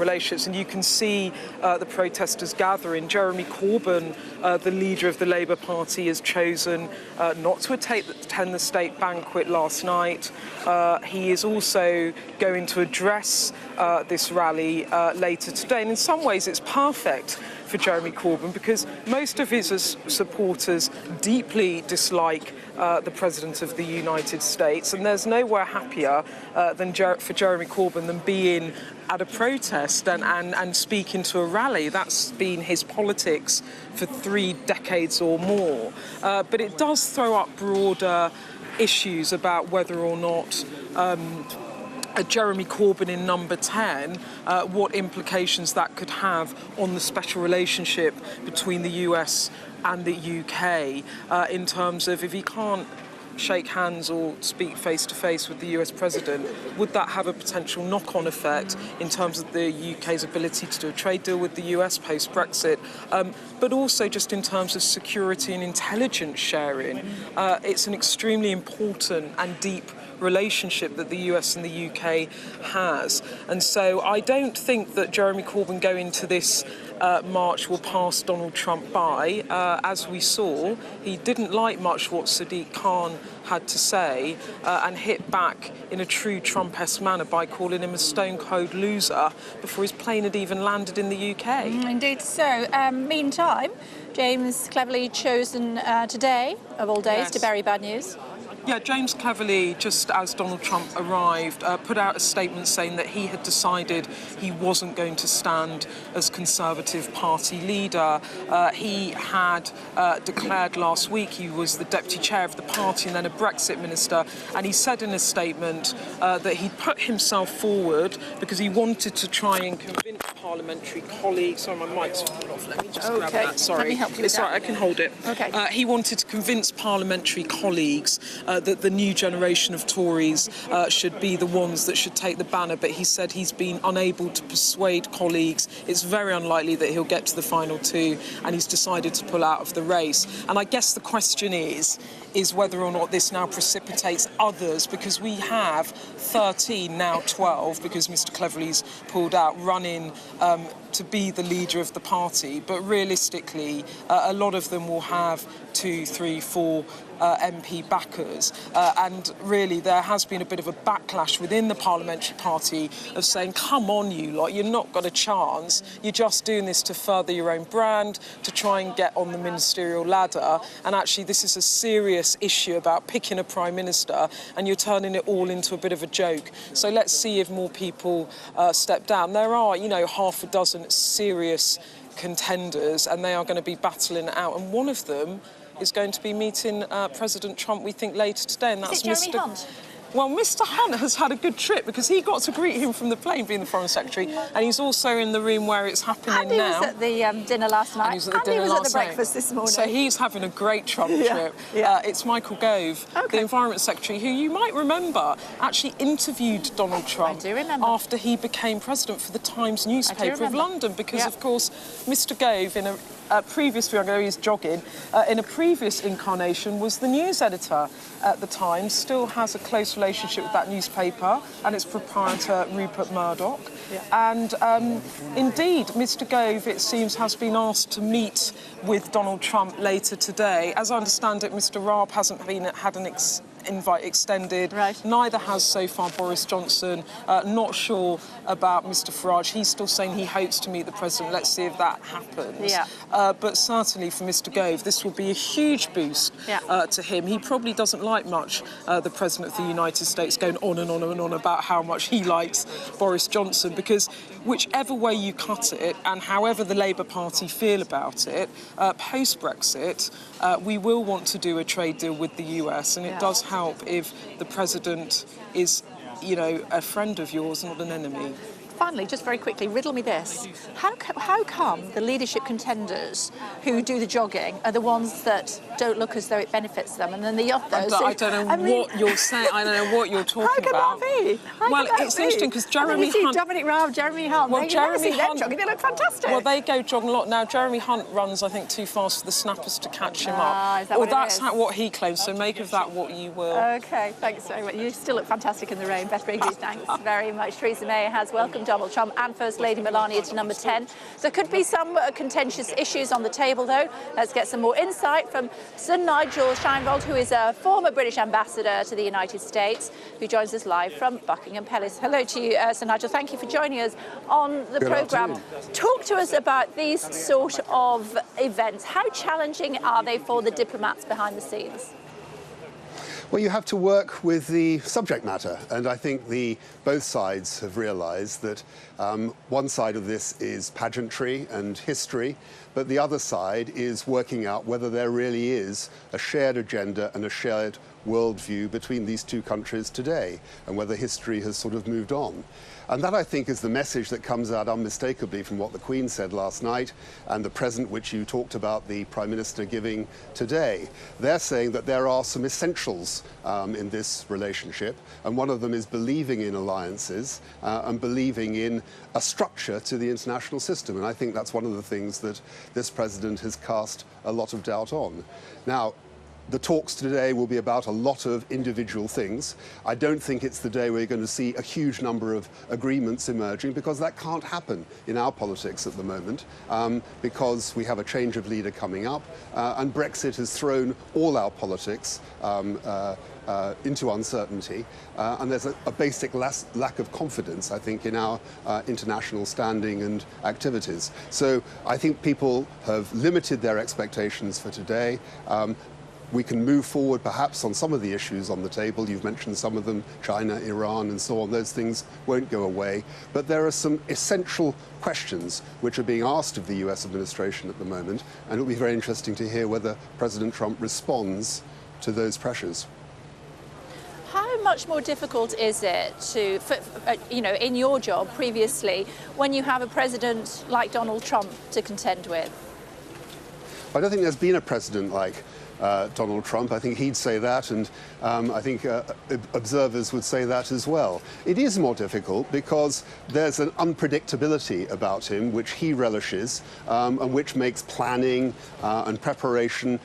relationships, and you can see the protesters gathering. Jeremy Corbyn, the leader of the Labour Party, has chosen not to attend the state banquet last night. He is also going to address this rally later today, and in some ways it's perfect for Jeremy Corbyn because most of his supporters deeply dislike the President of the United States, and there's nowhere happier for Jeremy Corbyn than being at a protest and speaking to a rally. That's been his politics for 3 decades or more. But it does throw up broader issues about whether or not Jeremy Corbyn in number 10, what implications that could have on the special relationship between the US and the UK in terms of if he can't shake hands or speak face-to-face with the US president, would that have a potential knock-on effect in terms of the UK's ability to do a trade deal with the US post-Brexit, but also just in terms of security and intelligence sharing? It's an extremely important and deep relationship that the US and the UK has. And so I don't think that Jeremy Corbyn going to this march will pass Donald Trump by. As we saw, he didn't like much what Sadiq Khan had to say and hit back in a true Trump-esque manner by calling him a stone-cold loser before his plane had even landed in the UK. Indeed so. Meantime, James cleverly chosen today, of all days, to bury bad news. Yeah, James Cleverly, just as Donald Trump arrived, put out a statement saying that he had decided he wasn't going to stand as Conservative Party leader. He had declared last week he was the deputy chair of the party and then a Brexit minister, and he said in a statement that he'd put himself forward because he wanted to try and convince parliamentary colleagues. Sorry, my mic's fallen off. Let me just grab that. Sorry. Let me help you with that. Right, I can hold it. Okay. He wanted to convince parliamentary colleagues that the new generation of Tories should be the ones that should take the banner, but he said he's been unable to persuade colleagues. It's very unlikely that he'll get to the final 2, and he's decided to pull out of the race. And I guess the question is whether or not this now precipitates others, because we have 13, now 12, because Mr Cleverly's pulled out, running to be the leader of the party. But realistically, a lot of them will have 2, 3, 4 MP backers. And really, there has been a bit of a backlash within the parliamentary party of saying, come on, you lot, you've not got a chance. You're just doing this to further your own brand, to try and get on the ministerial ladder. And actually, this is a serious issue about picking a prime minister, and you're turning it all into a bit of a joke. So let's see if more people step down. There are, half a dozen serious contenders, and they are going to be battling it out. And one of them is going to be meeting President Trump, we think, later today, and that's Jeremy Hunt? Well, Mr Hunt has had a good trip because he got to greet him from the plane, being the Foreign Secretary, and he's also in the room where it's happening now. Andy was at the dinner last night. And he was at the breakfast this morning. So he's having a great Trump trip. Yeah. It's Michael Gove, the Environment Secretary, who you might remember actually interviewed Donald Trump after he became president for the Times newspaper of London, because, of course, Mr Gove, in a previous he's jogging, in a previous incarnation was the news editor at the Times, still has a close relationship with that newspaper and its proprietor, Rupert Murdoch. And indeed, Mr Gove, it seems, has been asked to meet with Donald Trump later today. As I understand it, Mr Raab hasn't had an invite extended. Neither has so far Boris Johnson. Not sure about Mr Farage. He's still saying he hopes to meet the president. Let's see if that happens. But certainly for Mr Gove, this will be a huge boost to him. He probably doesn't like much the President of the United States going on and on and on about how much he likes Boris Johnson, because whichever way you cut it and however the Labour Party feel about it, post-Brexit, we will want to do a trade deal with the US, and it does help if the President is, a friend of yours, not an enemy. Finally, just very quickly, riddle me this. How come the leadership contenders who do the jogging are the ones that don't look as though it benefits them, and then the others... I don't know what you're saying. I don't know what you're talking about. How can that be? Well, it's interesting because Jeremy Hunt... You see Dominic Raab, Jeremy Hunt, you never see them jogging, they look fantastic. Well, they go jogging a lot. Now, Jeremy Hunt runs, I think, too fast for the snappers to catch him up. Is that that's what he claims, so make of that what you will. OK, thanks very much. You still look fantastic in the rain. Beth Briggs, thanks very much. Theresa May has welcomed Donald Trump and First Lady Melania to number 10. There could be some contentious issues on the table, though. Let's get some more insight from Sir Nigel Sheinwald, who is a former British ambassador to the United States, who joins us live from Buckingham Palace. Hello to you, Sir Nigel. Thank you for joining us on the programme. Talk to us about these sort of events. How challenging are they for the diplomats behind the scenes? Well, you have to work with the subject matter, and I think both sides have realised that one side of this is pageantry and history, but the other side is working out whether there really is a shared agenda and a shared worldview between these two countries today, and whether history has sort of moved on. And that, I think, is the message that comes out unmistakably from what the Queen said last night and the present which you talked about the Prime Minister giving today. They're saying that there are some essentials in this relationship, and one of them is believing in alliances and believing in a structure to the international system. And I think that's one of the things that this president has cast a lot of doubt on. Now, the talks today will be about a lot of individual things. I don't think it's the day we're going to see a huge number of agreements emerging, because that can't happen in our politics at the moment, because we have a change of leader coming up, and Brexit has thrown all our politics into uncertainty, and there's a basic lack of confidence, I think, in our international standing and activities. So I think people have limited their expectations for today. We can move forward perhaps on some of the issues on the table. You've mentioned some of them, China, Iran, and so on. Those things won't go away. But there are some essential questions which are being asked of the US administration at the moment, and it'll be very interesting to hear whether President Trump responds to those pressures. How much more difficult is it to, in your job previously, when you have a president like Donald Trump to contend with? I don't think there's been a president like Donald Trump. I think he'd say that, and I think observers would say that as well. It is more difficult because there's an unpredictability about him which he relishes, and which makes planning and preparation